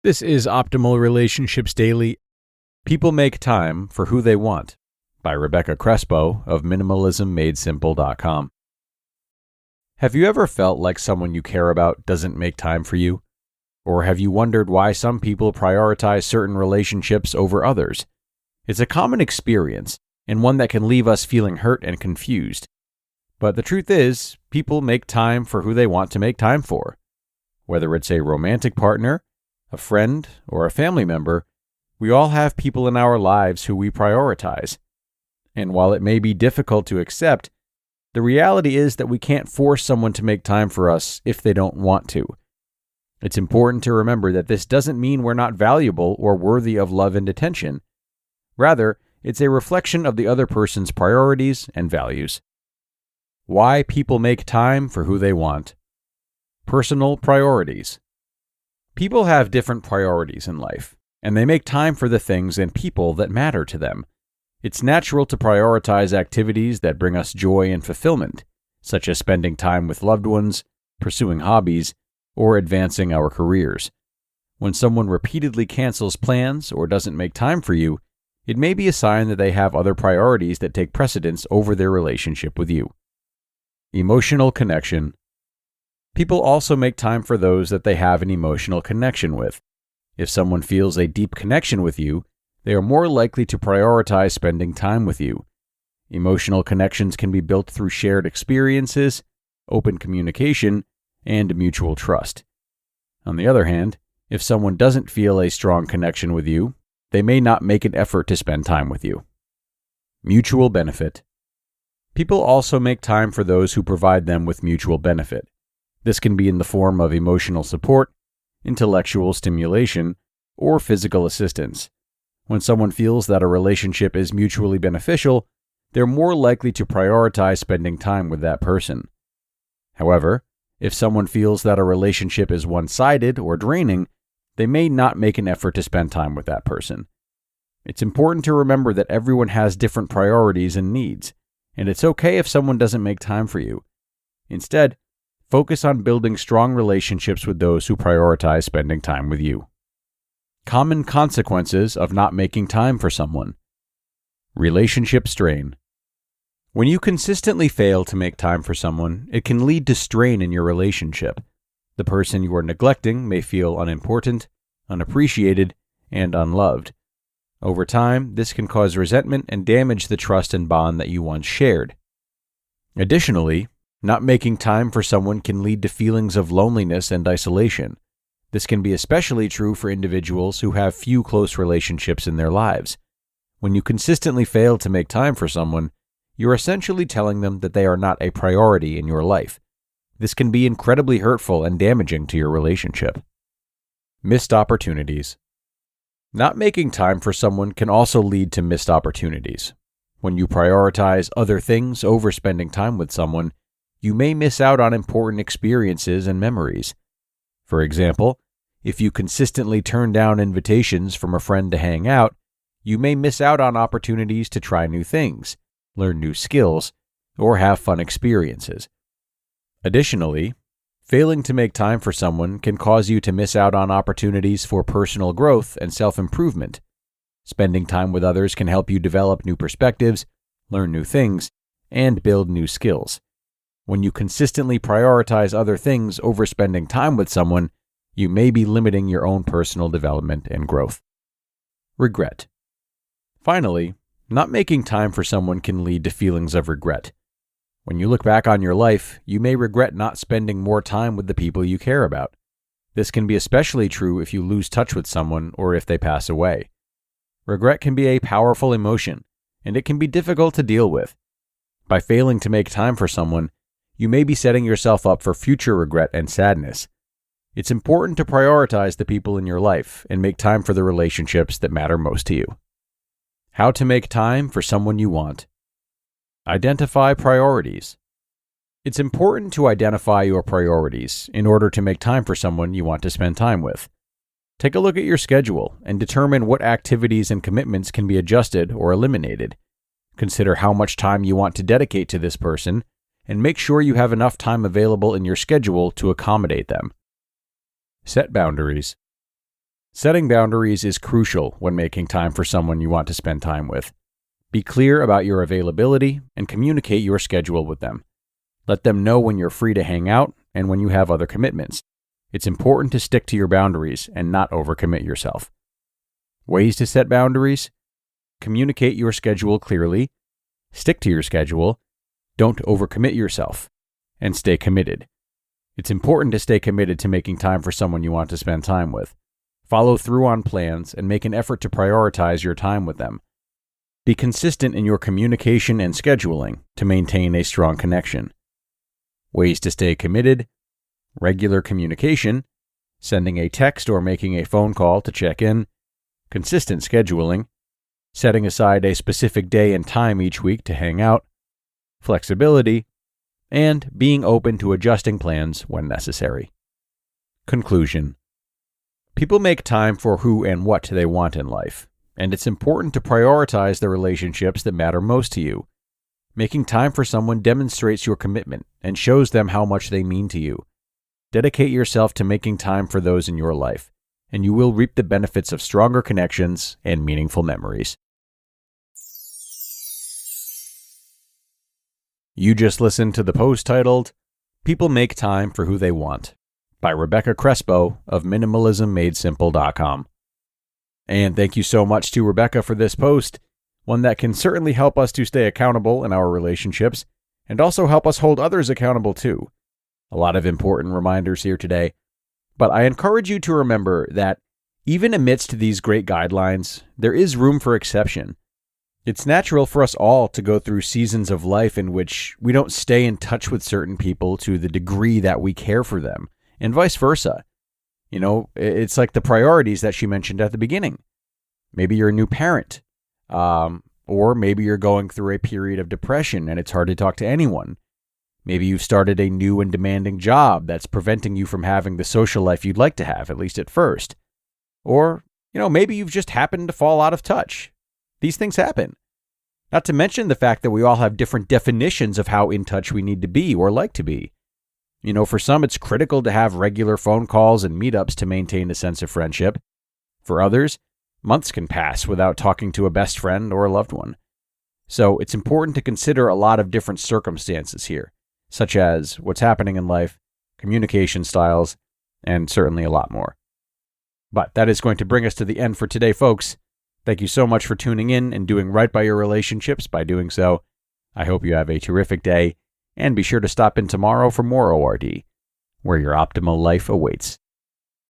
This is Optimal Relationships Daily. People Make Time for Who They Want by Rebecca Crespo of minimalismmadesimple.com. Have you ever felt like someone you care about doesn't make time for you? Or have you wondered why some people prioritize certain relationships over others? It's a common experience, and one that can leave us feeling hurt and confused. But the truth is, people make time for who they want to make time for. Whether it's a romantic partner, a friend, or a family member, we all have people in our lives who we prioritize. And while it may be difficult to accept, the reality is that we can't force someone to make time for us if they don't want to. It's important to remember that this doesn't mean we're not valuable or worthy of love and attention. Rather, it's a reflection of the other person's priorities and values. Why people make time for who they want. Personal priorities. People have different priorities in life, and they make time for the things and people that matter to them. It's natural to prioritize activities that bring us joy and fulfillment, such as spending time with loved ones, pursuing hobbies, or advancing our careers. When someone repeatedly cancels plans or doesn't make time for you, it may be a sign that they have other priorities that take precedence over their relationship with you. Emotional connection. People also make time for those that they have an emotional connection with. If someone feels a deep connection with you, they are more likely to prioritize spending time with you. Emotional connections can be built through shared experiences, open communication, and mutual trust. On the other hand, if someone doesn't feel a strong connection with you, they may not make an effort to spend time with you. Mutual benefit. People also make time for those who provide them with mutual benefit. This can be in the form of emotional support, intellectual stimulation, or physical assistance. When someone feels that a relationship is mutually beneficial, they're more likely to prioritize spending time with that person. However, if someone feels that a relationship is one-sided or draining, they may not make an effort to spend time with that person. It's important to remember that everyone has different priorities and needs, and it's okay if someone doesn't make time for you. Instead, focus on building strong relationships with those who prioritize spending time with you. Common consequences of not making time for someone. Relationship strain. When you consistently fail to make time for someone, it can lead to strain in your relationship. The person you are neglecting may feel unimportant, unappreciated, and unloved. Over time, this can cause resentment and damage the trust and bond that you once shared. Additionally, not making time for someone can lead to feelings of loneliness and isolation. This can be especially true for individuals who have few close relationships in their lives. When you consistently fail to make time for someone, you're essentially telling them that they are not a priority in your life. This can be incredibly hurtful and damaging to your relationship. Missed opportunities. Not making time for someone can also lead to missed opportunities. When you prioritize other things over spending time with someone, you may miss out on important experiences and memories. For example, if you consistently turn down invitations from a friend to hang out, you may miss out on opportunities to try new things, learn new skills, or have fun experiences. Additionally, failing to make time for someone can cause you to miss out on opportunities for personal growth and self-improvement. Spending time with others can help you develop new perspectives, learn new things, and build new skills. When you consistently prioritize other things over spending time with someone, you may be limiting your own personal development and growth. Regret. Finally, not making time for someone can lead to feelings of regret. When you look back on your life, you may regret not spending more time with the people you care about. This can be especially true if you lose touch with someone or if they pass away. Regret can be a powerful emotion, and it can be difficult to deal with. By failing to make time for someone, you may be setting yourself up for future regret and sadness. It's important to prioritize the people in your life and make time for the relationships that matter most to you. How to make time for someone you want. Identify priorities. It's important to identify your priorities in order to make time for someone you want to spend time with. Take a look at your schedule and determine what activities and commitments can be adjusted or eliminated. Consider how much time you want to dedicate to this person, and make sure you have enough time available in your schedule to accommodate them. Set boundaries. Setting boundaries is crucial when making time for someone you want to spend time with. Be clear about your availability and communicate your schedule with them. Let them know when you're free to hang out and when you have other commitments. It's important to stick to your boundaries and not overcommit yourself. Ways to set boundaries: communicate your schedule clearly, stick to your schedule, don't overcommit yourself, and stay committed. It's important to stay committed to making time for someone you want to spend time with. Follow through on plans and make an effort to prioritize your time with them. Be consistent in your communication and scheduling to maintain a strong connection. Ways to stay committed: regular communication, sending a text or making a phone call to check in, consistent scheduling, setting aside a specific day and time each week to hang out, flexibility, and being open to adjusting plans when necessary. Conclusion: people make time for who and what they want in life, and it's important to prioritize the relationships that matter most to you. Making time for someone demonstrates your commitment and shows them how much they mean to you. Dedicate yourself to making time for those in your life, and you will reap the benefits of stronger connections and meaningful memories. You just listened to the post titled, "People Make Time for Who They Want," by Rebecca Crespo of minimalismmadesimple.com. And thank you so much to Rebecca for this post, one that can certainly help us to stay accountable in our relationships and also help us hold others accountable too. A lot of important reminders here today, but I encourage you to remember that even amidst these great guidelines, there is room for exception. It's natural for us all to go through seasons of life in which we don't stay in touch with certain people to the degree that we care for them, and vice versa. You know, it's like the priorities that she mentioned at the beginning. Maybe you're a new parent, or maybe you're going through a period of depression and it's hard to talk to anyone. Maybe you've started a new and demanding job that's preventing you from having the social life you'd like to have, at least at first. Or, maybe you've just happened to fall out of touch. These things happen. Not to mention the fact that we all have different definitions of how in touch we need to be or like to be. For some, it's critical to have regular phone calls and meetups to maintain a sense of friendship. For others, months can pass without talking to a best friend or a loved one. So it's important to consider a lot of different circumstances here, such as what's happening in life, communication styles, and certainly a lot more. But that is going to bring us to the end for today, folks. Thank you so much for tuning in and doing right by your relationships by doing so. I hope you have a terrific day, and be sure to stop in tomorrow for more ORD, where your optimal life awaits.